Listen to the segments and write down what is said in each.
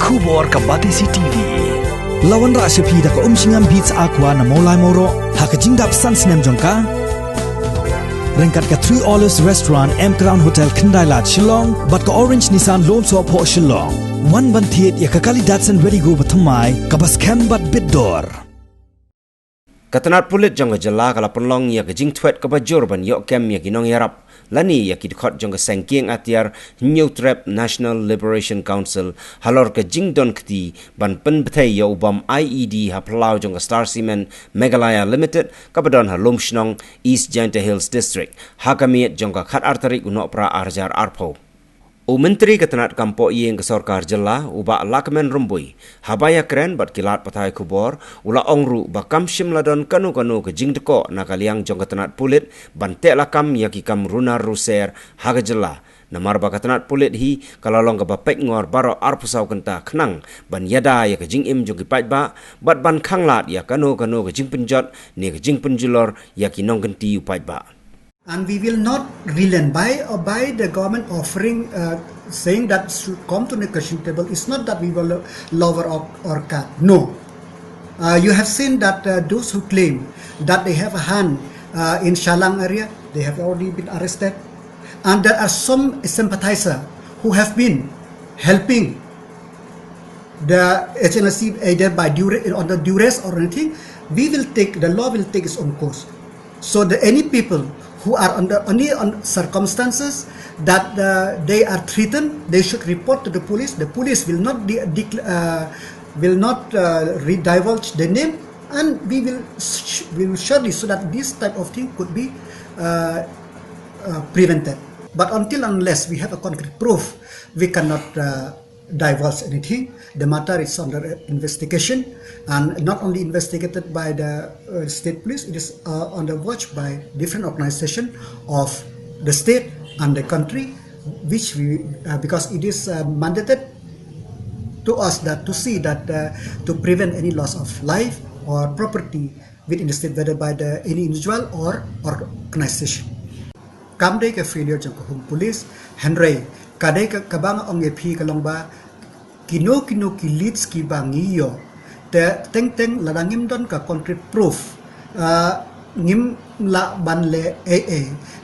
Kubor ka Batisi TV. Lawan ra sepi da ka singam beats aqua na molai moro ha ka jingdap sans nem jongka. Rengkat ka 3 Olives Restaurant M Crown Hotel Kendai Lat Shillong bat ka Orange Nissan Lone So Po Shillong. Wan ban thiet ya ka kali Datsun Ready Go bathamai ka bas kem bat bidor. Katanat pulit jangga jala kala penlong ya ke jing twet kabajur ban yok kem ya kinong yarap lani ya kidkot jangga sengking atiar New Trap National Liberation Council halor ke jing don kti ban pen betai ya ubam IED ha pelau jangga Star Cement Meghalaya Limited kabadon ha Lumshnong East Jaintia Hills District ha kamiet jangga khat artarik unok pra arjar arpo. O Menteri Katanat Kampo Yeng ke Sorkar Jela uba lakmen rumbui habaya keren bat kilat patai kubor ula ongru bakam shimladon kanu ke jing deko nakaliang jong katanat pulit ban tek lakam yakikam runar ruser haga jela namar ba katanat pulit hi kalalong ke bapek ngor baro arpusau kenta kenang ban yada ya ke jing im jong kipat ba bat ban khanglat ya kanu ke jing penjot ni ke jing penjulor yakinong genti upat ba. And we will not relent by the government offering, saying that should come to negotiation table. It's not that we will lower or cut. No. You have seen that those who claim that they have a hand in Shalang area, they have already been arrested. And there are some sympathizers who have been helping the HNSC either by on the duress or anything. The law will take its own course. So any people who are under only on circumstances that they are threatened, they should report to the police. The police will not divulge the name, and we will surely so that this type of thing could be prevented. But unless we have a concrete proof, we cannot divulge anything. The matter is under investigation, and not only investigated by the state police, it is under watch by different organizations of the state and the country, which we because it is mandated to us that to see that to prevent any loss of life or property within the state, whether by any individual or organization. Kamdai ke failure jang home police Henry kadai ke kabang ong epi kalongba kino ki leads ki bangiyo te teng ladangim don ka concrete proof ngim la banle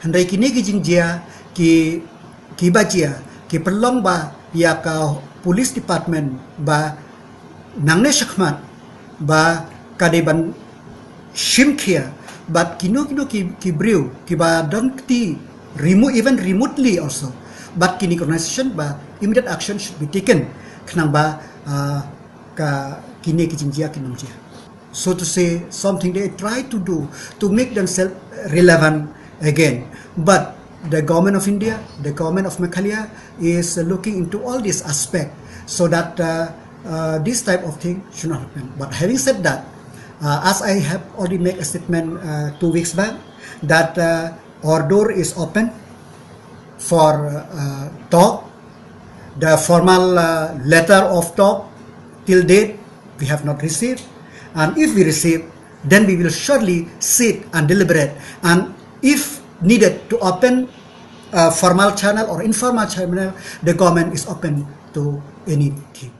Henry kini ki jingjia ki bajia ki perlong ba ya ka police department ba nangne shakmat ba kadai ban shimkhia but kino ki brew ki ba don ti even remotely also, but kini organization ba immediate action should be taken kenang ba ka kini ki jingjia kinumjia. So to say something they try to do to make themselves relevant again, but the government of India, the government of Meghalaya is looking into all these aspects so that this type of thing should not happen. But having said that, as I have already made a statement 2 weeks back, that our door is open for talk. The formal letter of talk till date we have not received, and if we receive, then we will surely sit and deliberate, and if needed to open a formal channel or informal channel, the government is open to anything.